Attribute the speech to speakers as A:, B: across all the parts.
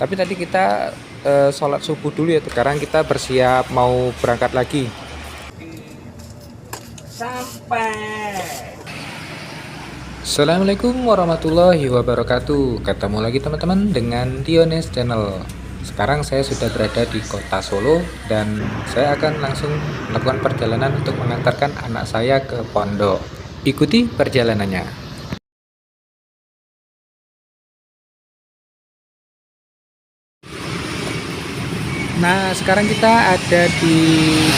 A: Tapi tadi kita sholat subuh dulu ya. Sekarang kita bersiap mau berangkat lagi.
B: Sampai.
A: Assalamualaikum warahmatullahi wabarakatuh. Ketemu lagi teman-teman dengan Diones Channel. Sekarang saya sudah berada di kota Solo dan saya akan langsung melakukan perjalanan untuk mengantarkan anak saya ke pondok. Ikuti perjalanannya. Nah, sekarang kita ada di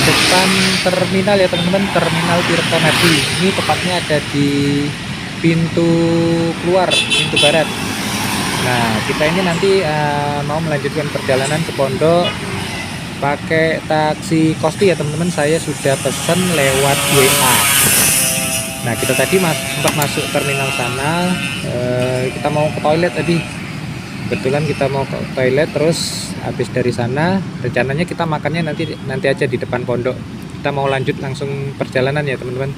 A: depan terminal ya teman-teman, Terminal Tirtonadi. Ini tepatnya ada di pintu keluar, pintu barat. Nah, kita ini nanti mau melanjutkan perjalanan ke pondok pakai taksi Kosti ya teman-teman. Saya sudah pesan lewat WA. Nah, kita tadi sempat masuk terminal sana, kita mau ke toilet tadi. Kebetulan kita mau ke toilet, terus habis dari sana rencananya kita makannya nanti aja di depan pondok. Kita mau lanjut langsung perjalanan ya teman-teman.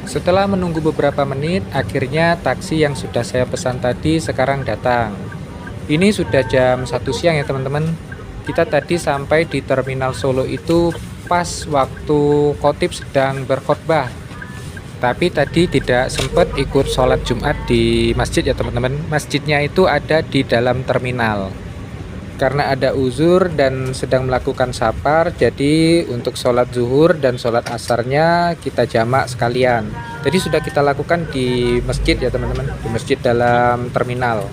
A: Setelah menunggu beberapa menit, akhirnya taksi yang sudah saya pesan tadi sekarang datang. Ini sudah jam 1 siang ya teman-teman. Kita tadi sampai di Terminal Solo itu pas waktu khotib sedang berkhotbah. Tapi tadi tidak sempat ikut sholat Jumat di masjid ya teman-teman. Masjidnya itu ada di dalam terminal. Karena ada uzur dan sedang melakukan safar, jadi untuk sholat zuhur dan sholat asarnya kita jamak sekalian. Jadi sudah kita lakukan di masjid ya teman-teman, di masjid dalam terminal.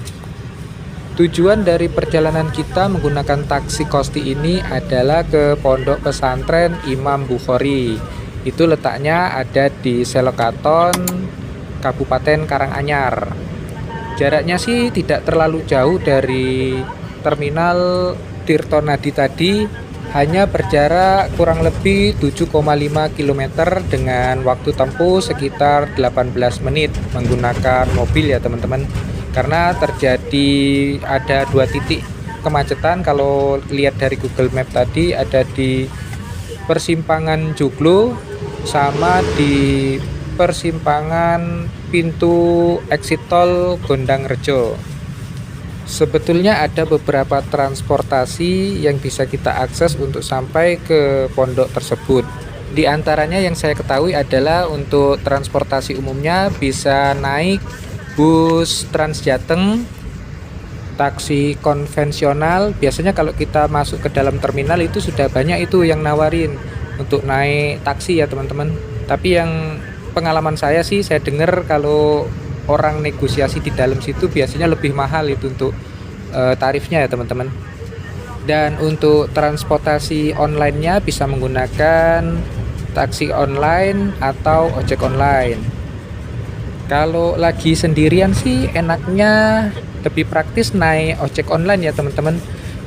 A: Tujuan dari perjalanan kita menggunakan taksi Kosti ini adalah ke Pondok Pesantren Imam Bukhari. Itu letaknya ada di Selokaton, Kabupaten Karanganyar. Jaraknya sih tidak terlalu jauh dari terminal Tirtonadi tadi, hanya berjarak kurang lebih 7,5 km dengan waktu tempuh sekitar 18 menit menggunakan mobil ya teman-teman. Karena terjadi ada 2 titik kemacetan, kalau lihat dari Google Map tadi ada di persimpangan Joglo sama di persimpangan pintu exit tol Gondang Rejo. Sebetulnya ada beberapa transportasi yang bisa kita akses untuk sampai ke pondok tersebut. Di antaranya yang saya ketahui adalah untuk transportasi umumnya bisa naik bus Transjateng, taksi konvensional. Biasanya kalau kita masuk ke dalam terminal itu sudah banyak itu yang nawarin untuk naik taksi ya teman-teman. Tapi yang pengalaman saya sih, saya dengar kalau orang negosiasi di dalam situ biasanya lebih mahal itu untuk tarifnya ya teman-teman. Dan untuk transportasi online-nya bisa menggunakan taksi online atau ojek online. Kalau lagi sendirian sih enaknya lebih praktis naik ojek online ya teman-teman,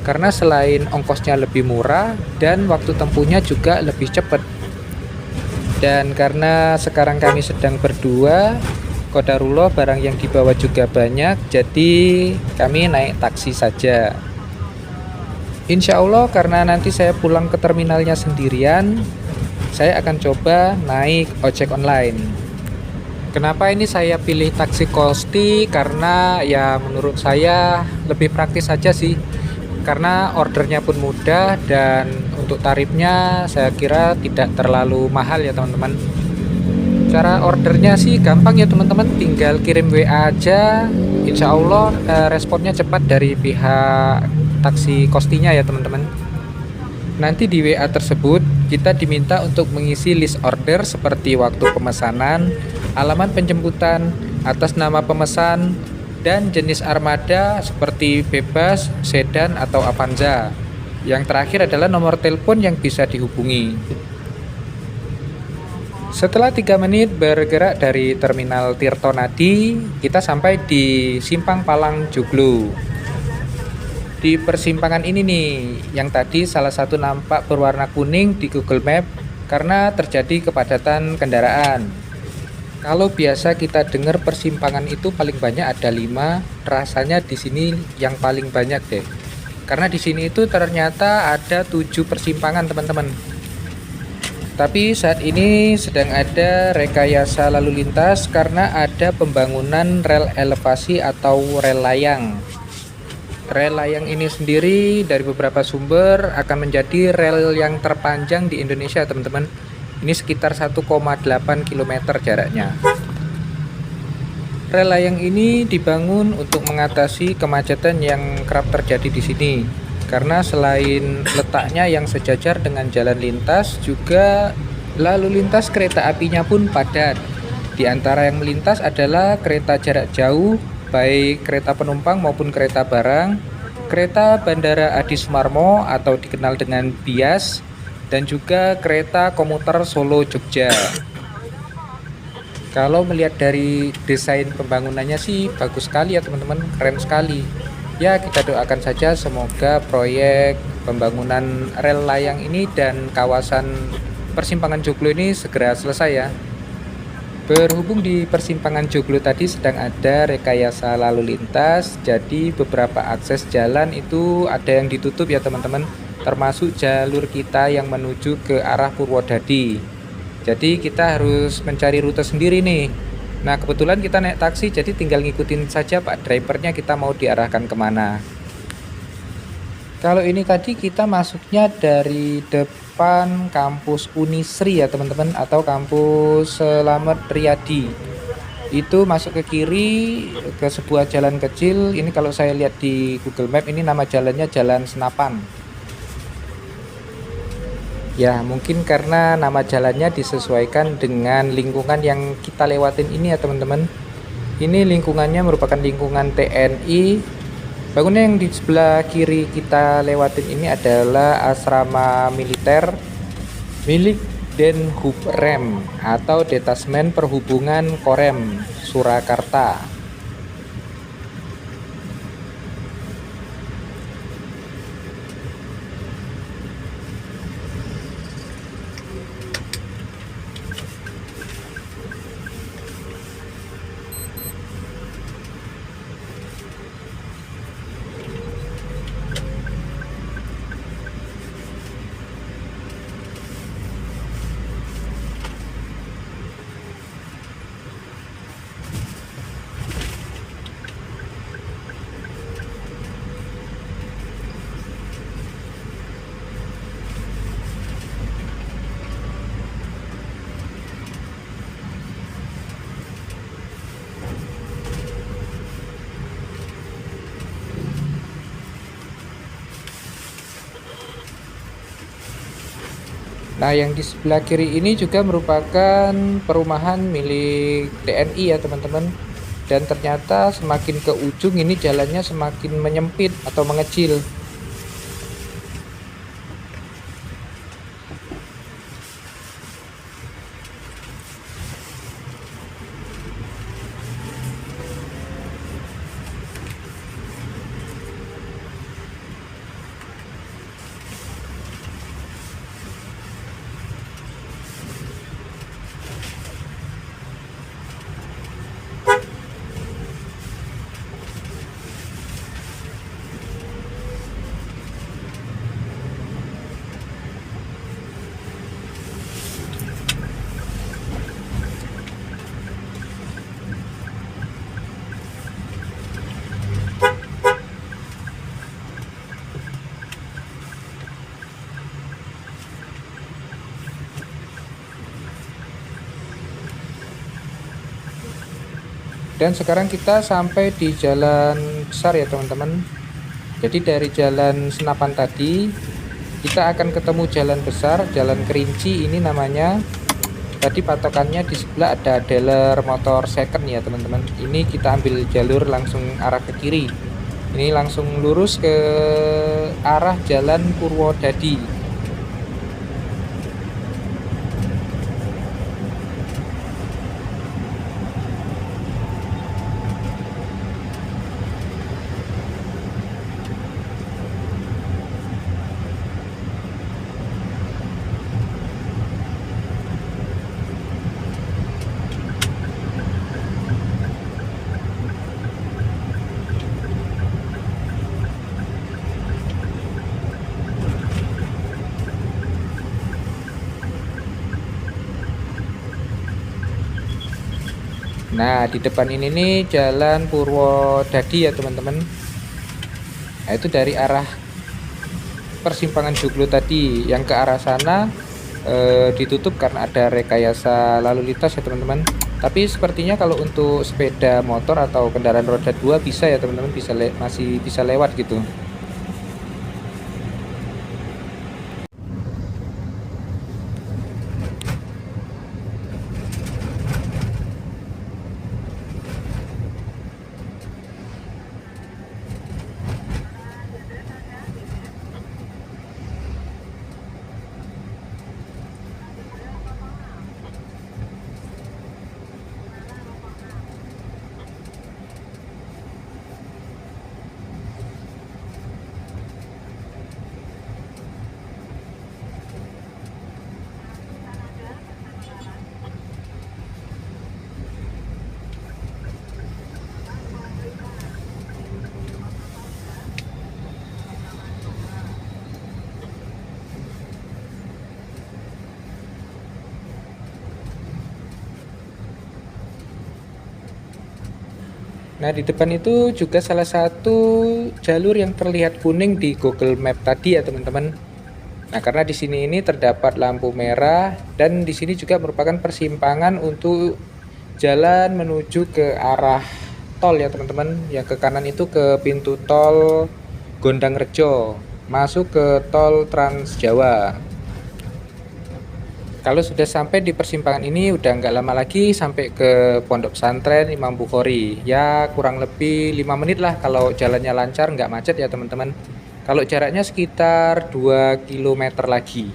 A: karena selain ongkosnya lebih murah dan waktu tempuhnya juga lebih cepat. Dan karena sekarang kami sedang berdua, qadarullah barang yang dibawa juga banyak, jadi kami naik taksi saja. Insya Allah karena nanti saya pulang ke terminalnya sendirian, saya akan coba naik ojek online. Kenapa ini saya pilih taksi Kosti? Karena ya menurut saya lebih praktis saja sih. Karena ordernya pun mudah dan untuk tarifnya saya kira tidak terlalu mahal ya teman-teman. Cara ordernya sih gampang ya teman-teman, tinggal kirim WA aja. Insya Allah responnya cepat dari pihak taksi Kostinya ya teman-teman. Nanti di WA tersebut kita diminta untuk mengisi list order seperti waktu pemesanan, alamat penjemputan, atas nama pemesan, dan jenis armada seperti bebas, sedan, atau Avanza. Yang terakhir adalah nomor telepon yang bisa dihubungi. Setelah 3 menit bergerak dari terminal Tirtonadi, kita sampai di Simpang Palang Joglo. Di persimpangan ini nih, yang tadi salah satu nampak berwarna kuning di Google Map karena terjadi kepadatan kendaraan. Kalau biasa kita dengar persimpangan itu paling banyak ada 5, rasanya di sini yang paling banyak deh. Karena di sini itu ternyata ada 7 persimpangan teman-teman. Tapi saat ini sedang ada rekayasa lalu lintas karena ada pembangunan rel elevasi atau rel layang. Rel layang ini sendiri dari beberapa sumber akan menjadi rel yang terpanjang di Indonesia, teman-teman. Ini sekitar 1,8 km jaraknya. Rel layang ini dibangun untuk mengatasi kemacetan yang kerap terjadi di sini. Karena selain letaknya yang sejajar dengan jalan lintas, juga lalu lintas kereta apinya pun padat. Di antara yang melintas adalah kereta jarak jauh, baik kereta penumpang maupun kereta barang, kereta Bandara Adi Sumarmo atau dikenal dengan BIAS, dan juga kereta komuter Solo Jogja. Kalau melihat dari desain pembangunannya sih bagus sekali ya teman-teman, keren sekali. Ya, kita doakan saja semoga proyek pembangunan rel layang ini dan kawasan persimpangan Joglo ini segera selesai ya. Berhubung di persimpangan Joglo tadi sedang ada rekayasa lalu lintas, jadi beberapa akses jalan itu ada yang ditutup ya teman-teman, termasuk jalur kita yang menuju ke arah Purwodadi. Jadi kita harus mencari rute sendiri nih. Nah, kebetulan kita naik taksi, jadi tinggal ngikutin saja Pak drivernya kita mau diarahkan kemana. Kalau ini tadi kita masuknya dari depan kampus Unisri ya teman-teman, atau kampus Selamat Riyadi. Itu masuk ke kiri ke sebuah jalan kecil. Ini kalau saya lihat di Google Map, ini nama jalannya Jalan Senapan. Ya, mungkin karena nama jalannya disesuaikan dengan lingkungan yang kita lewatin ini ya teman-teman. Ini lingkungannya merupakan lingkungan TNI. Bangunan yang di sebelah kiri kita lewatin ini adalah asrama militer milik Denhub Rem atau Detasmen Perhubungan Korem Surakarta. Nah, yang di sebelah kiri ini juga merupakan perumahan milik TNI ya teman-teman. Dan ternyata semakin ke ujung ini jalannya semakin menyempit atau mengecil. Dan sekarang kita sampai di jalan besar ya teman-teman. Jadi dari jalan Senapan tadi kita akan ketemu jalan besar, jalan Kerinci ini namanya. Tadi patokannya di sebelah ada dealer motor second ya teman-teman. Ini kita ambil jalur langsung arah ke kiri. Ini langsung lurus ke arah jalan Purwodadi. Nah, di depan ini nih Jalan Purwodadi ya teman-teman. Nah, itu dari arah persimpangan Joglo tadi yang ke arah sana ditutup karena ada rekayasa lalu lintas ya teman-teman. Tapi sepertinya kalau untuk sepeda motor atau kendaraan roda 2 bisa ya teman-teman, masih bisa lewat gitu. Nah, di depan itu juga salah satu jalur yang terlihat kuning di Google Map tadi ya, teman-teman. Nah, karena di sini ini terdapat lampu merah dan di sini juga merupakan persimpangan untuk jalan menuju ke arah tol ya, teman-teman. Yang ke kanan itu ke pintu tol Gondang Rejo, masuk ke tol Trans Jawa. Kalau sudah sampai di persimpangan ini udah nggak lama lagi sampai ke Pondok Pesantren Imam Bukhari. Ya kurang lebih 5 menit lah kalau jalannya lancar, nggak macet ya teman-teman. Kalau jaraknya sekitar 2 km lagi.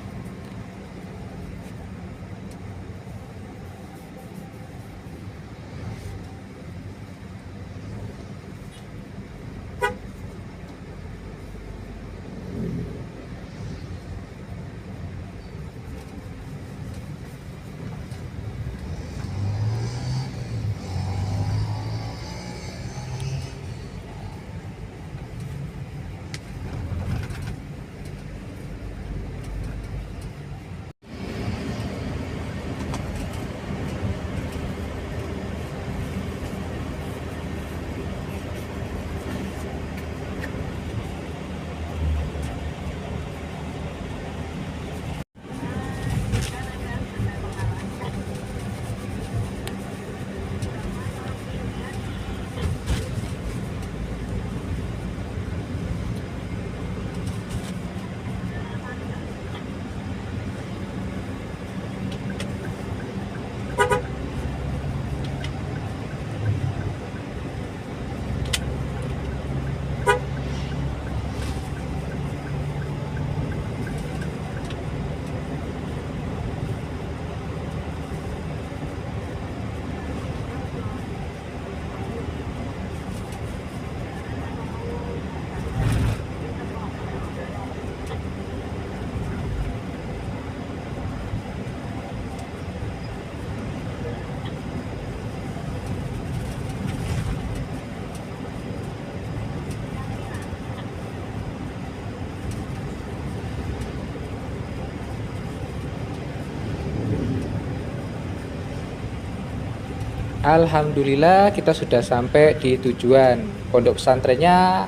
A: Alhamdulillah kita sudah sampai di tujuan. Pondok pesantrennya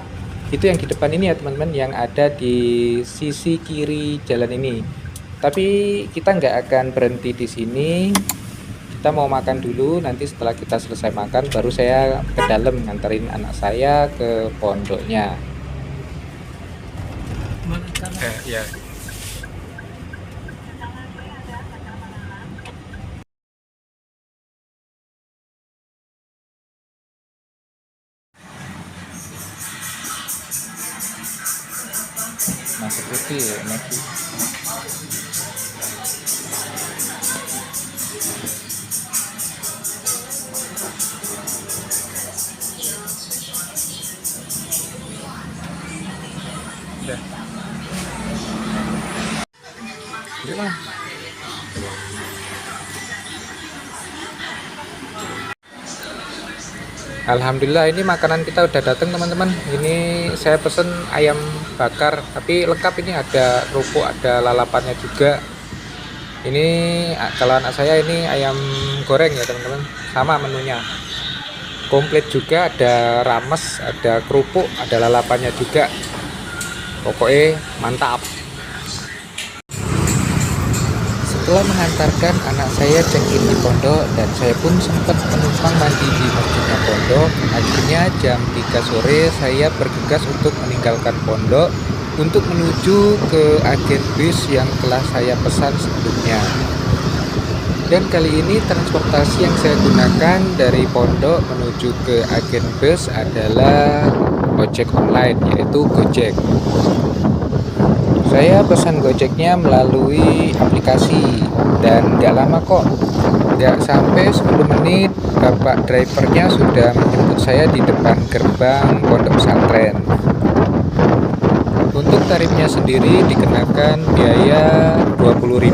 A: itu yang di depan ini ya teman-teman, yang ada di sisi kiri jalan ini. Tapi kita nggak akan berhenti di sini. Kita mau makan dulu. Nanti setelah kita selesai makan, baru saya ke dalam nganterin anak saya ke pondoknya. Ya. Masuk putih ya, masuk. Udah. Gimana? Alhamdulillah ini makanan kita udah datang teman-teman. Ini saya pesen ayam bakar, tapi lengkap, ini ada kerupuk, ada lalapannya juga. Ini kalau anak saya ini ayam goreng ya teman-teman, sama menunya komplit juga, ada rames, ada kerupuk, ada lalapannya juga, pokoknya mantap. Setelah mengantarkan anak saya check-in di pondok dan saya pun sempat menumpang mandi di masjidnya pondok, akhirnya jam 3 sore saya bergegas untuk meninggalkan pondok untuk menuju ke agen bis yang telah saya pesan sebelumnya. Dan kali ini transportasi yang saya gunakan dari pondok menuju ke agen bus adalah ojek online, yaitu Gojek. Saya pesan Gojeknya melalui aplikasi dan gak lama kok, gak sampai 10 menit bapak drivernya sudah menjemput saya di depan gerbang pondok pesantren. Untuk tarifnya sendiri dikenakan biaya 20.000.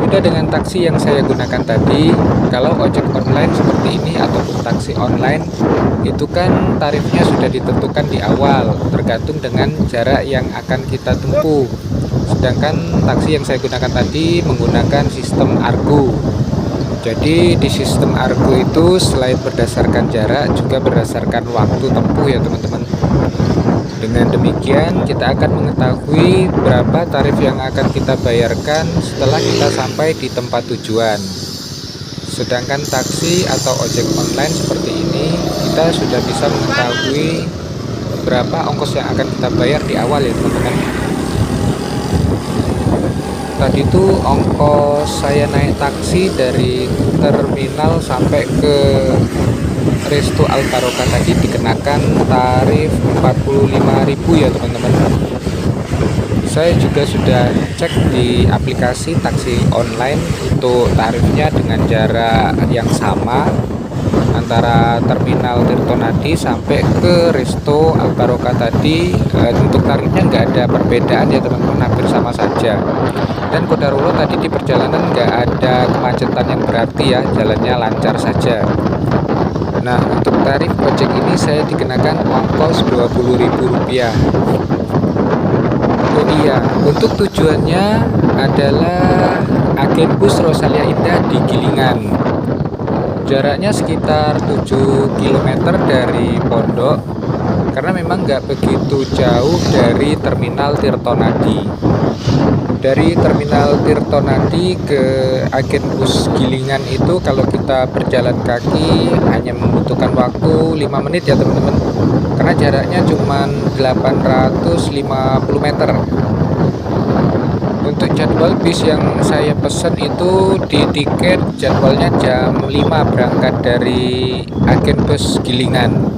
A: Beda dengan taksi yang saya gunakan tadi, kalau ojek online seperti ini ataupun taksi online itu kan tarifnya sudah ditentukan di awal, tergantung dengan jarak yang akan kita tempuh. Sedangkan taksi yang saya gunakan tadi menggunakan sistem Argo. Jadi di sistem Argo itu selain berdasarkan jarak juga berdasarkan waktu tempuh ya teman-teman. Dengan demikian kita akan mengetahui berapa tarif yang akan kita bayarkan setelah kita sampai di tempat tujuan. Sedangkan taksi atau ojek online seperti ini kita sudah bisa mengetahui berapa ongkos yang akan kita bayar di awal ya teman-teman. Tadi itu ongkos saya naik taksi dari terminal sampai ke Resto Al Barokah tadi dikenakan tarif 45.000 ya teman-teman. Saya juga sudah cek di aplikasi taksi online untuk tarifnya dengan jarak yang sama antara terminal Tirtonadi sampai ke Resto Al Barokah tadi. Untuk tarifnya nggak ada perbedaan ya teman-teman, hampir sama saja. Dan kodarullah tadi di perjalanan nggak ada kemacetan yang berarti ya, jalannya lancar saja. Nah, untuk tarif ojek ini saya dikenakan ongkos Rp20.000. Oh iya, untuk tujuannya adalah agen bus Rosalia Indah di Gilingan. Jaraknya sekitar 7 km dari pondok, karena memang nggak begitu jauh dari terminal Tirtonadi. Dari terminal Tirtonadi ke agen bus Gilingan itu kalau kita berjalan kaki hanya membutuhkan waktu 5 menit ya teman-teman, karena jaraknya cuma 850 meter. Untuk jadwal bis yang saya pesan itu di tiket jadwalnya jam 5 berangkat dari agen bus Gilingan.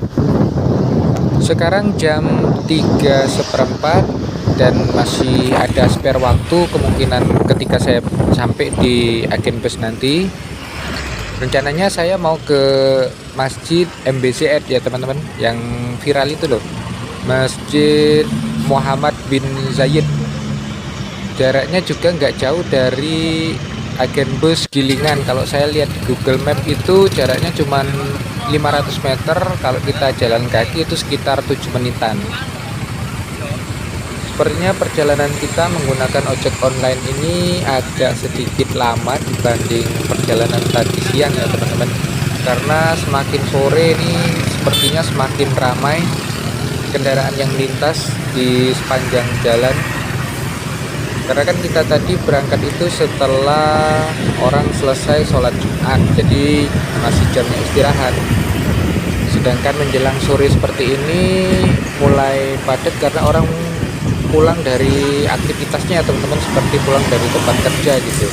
A: Sekarang jam 3:15 dan masih ada spare waktu, kemungkinan ketika saya sampai di agen bus nanti rencananya saya mau ke Masjid MBZ ya teman-teman, yang viral itu loh, Masjid Muhammad bin Zayed. Jaraknya juga nggak jauh dari agen bus Gilingan. Kalau saya lihat di Google Map itu jaraknya cuma 500 meter, kalau kita jalan kaki itu sekitar 7 menitan. Sepertinya perjalanan kita menggunakan ojek online ini agak sedikit lama dibanding perjalanan tadi siang ya teman-teman, karena semakin sore ini sepertinya semakin ramai kendaraan yang melintas di sepanjang jalan. Karena kan kita tadi berangkat itu setelah orang selesai sholat Jumat, jadi masih jamnya istirahat. Sedangkan menjelang sore seperti ini mulai padat karena orang pulang dari aktivitasnya teman-teman, seperti pulang dari tempat kerja gitu.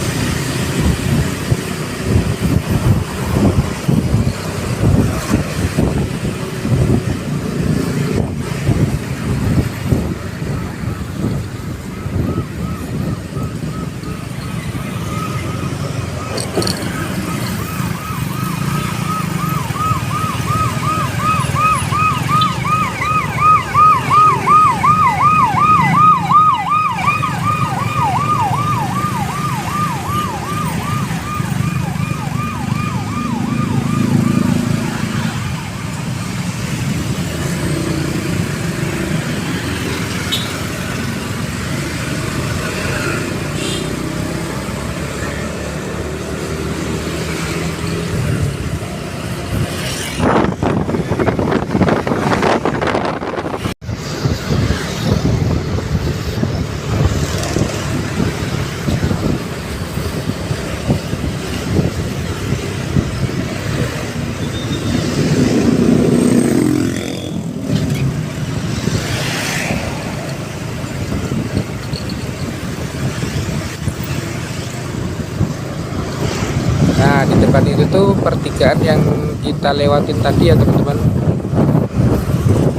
A: Nah, di depan itu tuh pertigaan yang kita lewatin tadi ya teman-teman.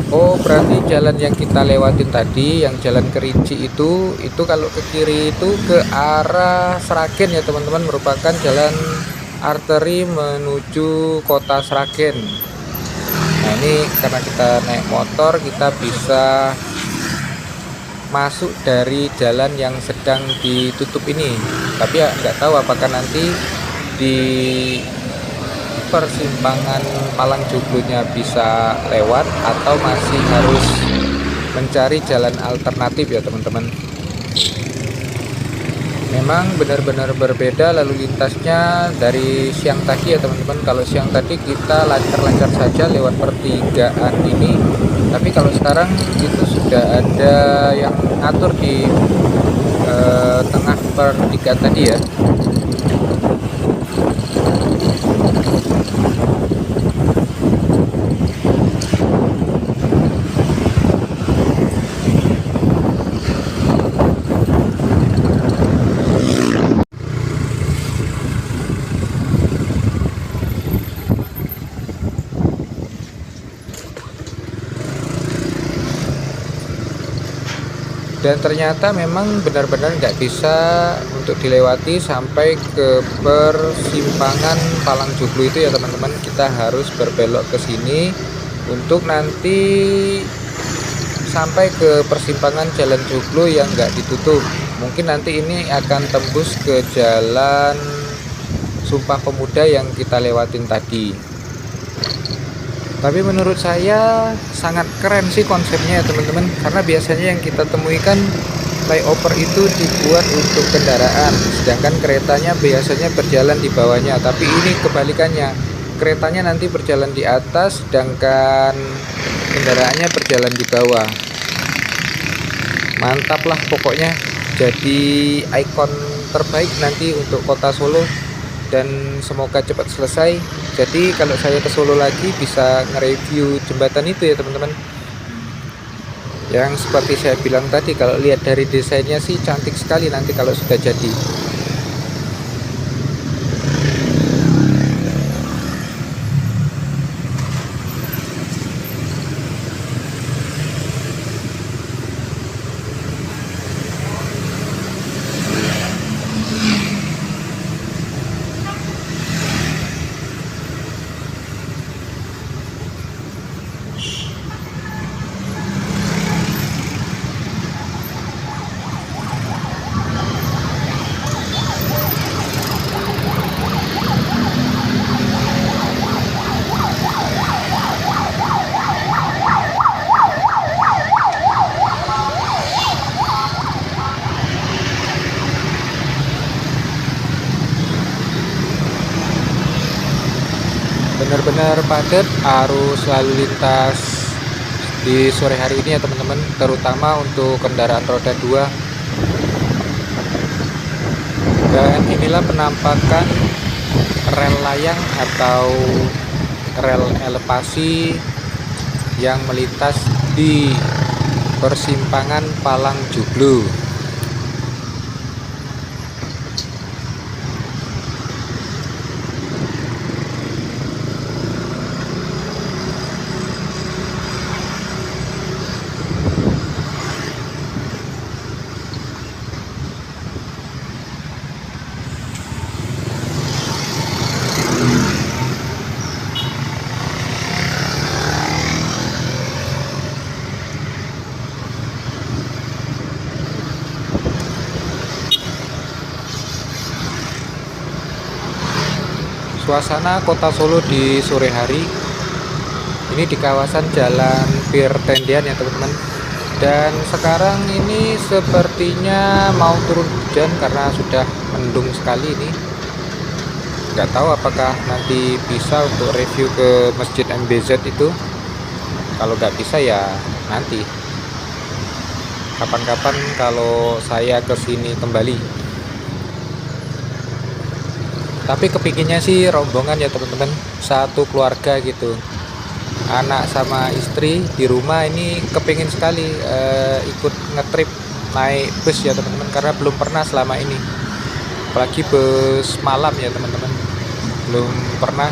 A: Oh, berarti jalan yang kita lewatin tadi, yang jalan Kerinci itu kalau ke kiri itu ke arah Sragen ya teman-teman, merupakan jalan arteri menuju kota Sragen. Nah, ini karena kita naik motor, kita bisa masuk dari jalan yang sedang ditutup ini. Tapi ya nggak tahu apakah nanti di persimpangan Palang Joglonya bisa lewat atau masih harus mencari jalan alternatif ya teman-teman. Memang benar-benar berbeda lalu lintasnya dari siang tadi ya teman-teman. Kalau siang tadi kita lancar-lancar saja lewat pertigaan ini, tapi kalau sekarang itu sudah ada yang ngatur di tengah pertigaan tadi ya. Dan ternyata memang benar-benar nggak bisa untuk dilewati sampai ke persimpangan Palang Joglo itu ya teman-teman. Kita harus berbelok ke sini untuk nanti sampai ke persimpangan Jalan Joglo yang nggak ditutup. Mungkin nanti ini akan tembus ke jalan Sumpah Pemuda yang kita lewatin tadi. Tapi menurut saya sangat keren sih konsepnya ya teman-teman, karena biasanya yang kita temui kan flyover itu dibuat untuk kendaraan, sedangkan keretanya biasanya berjalan di bawahnya. Tapi ini kebalikannya, keretanya nanti berjalan di atas, sedangkan kendaraannya berjalan di bawah. Mantap lah pokoknya, jadi ikon terbaik nanti untuk kota Solo, dan semoga cepat selesai. Jadi kalau saya ke Solo lagi bisa nge-review jembatan itu ya teman-teman. Yang seperti saya bilang tadi, kalau lihat dari desainnya sih cantik sekali nanti kalau sudah jadi. Benar-benar padat arus lalu lintas di sore hari ini ya teman-teman, terutama untuk kendaraan roda 2. Dan inilah penampakan rel layang atau rel elevasi yang melintas di persimpangan Palang Joglo. Suasana kota Solo di sore hari ini di kawasan Jalan Pir Tendian ya teman-teman. Dan sekarang ini sepertinya mau turun hujan karena sudah mendung sekali ini. Nggak tahu apakah nanti bisa untuk review ke Masjid MBZ itu. Kalau nggak bisa ya nanti kapan-kapan kalau saya kesini kembali. Tapi kepinginnya sih rombongan ya teman-teman, satu keluarga gitu, anak sama istri di rumah ini kepingin sekali ikut ngetrip naik bus ya teman-teman, karena belum pernah selama ini, apalagi bus malam ya teman-teman. belum pernah.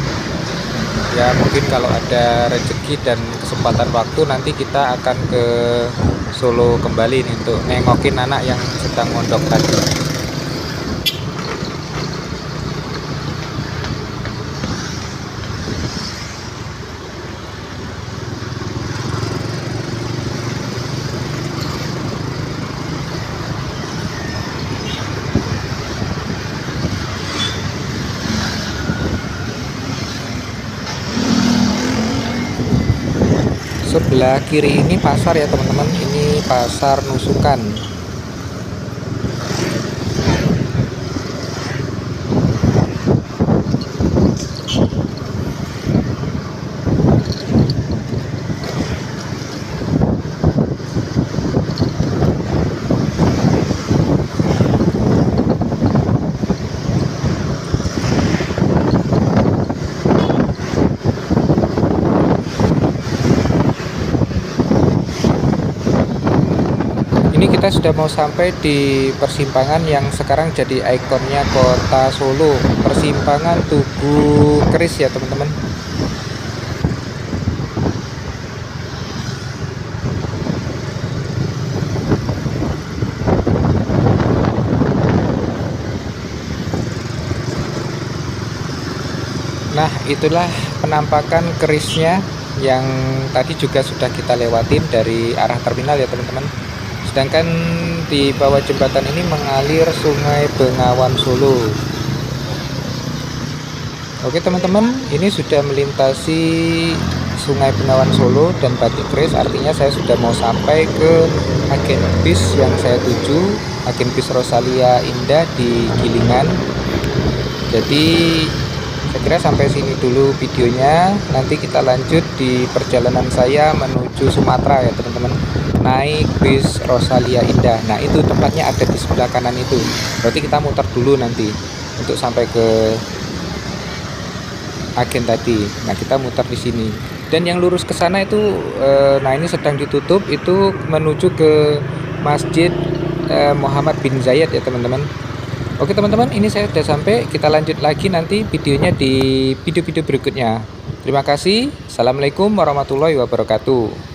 A: Ya mungkin kalau ada rezeki dan kesempatan waktu nanti kita akan ke Solo kembali nih untuk nengokin anak yang sedang mondok tadi. Sebelah kiri ini pasar ya teman-teman, ini pasar Nusukan. Ini kita sudah mau sampai di persimpangan yang sekarang jadi ikonnya kota Solo, persimpangan Tugu Keris ya teman-teman. Nah, itulah penampakan kerisnya yang tadi juga sudah kita lewatin dari arah terminal ya teman-teman. Sedangkan di bawah jembatan ini mengalir Sungai Bengawan Solo. Oke teman-teman, ini sudah melintasi Sungai Bengawan Solo dan Batik Keris, artinya saya sudah mau sampai ke agen bis yang saya tuju, agen bis Rosalia Indah di Gilingan. Jadi saya kira sampai sini dulu videonya, nanti kita lanjut di perjalanan saya menuju Sumatera ya teman-teman, naik bis Rosalia Indah. Nah itu tempatnya ada di sebelah kanan itu, berarti kita muter dulu nanti untuk sampai ke agen tadi. Nah kita muter di sini, dan yang lurus ke sana itu nah ini sedang ditutup, itu menuju ke Masjid Muhammad bin Zayed ya teman-teman. Oke teman-teman, ini saya sudah sampai. Kita lanjut lagi nanti videonya di video-video berikutnya. Terima kasih. Assalamualaikum warahmatullahi wabarakatuh.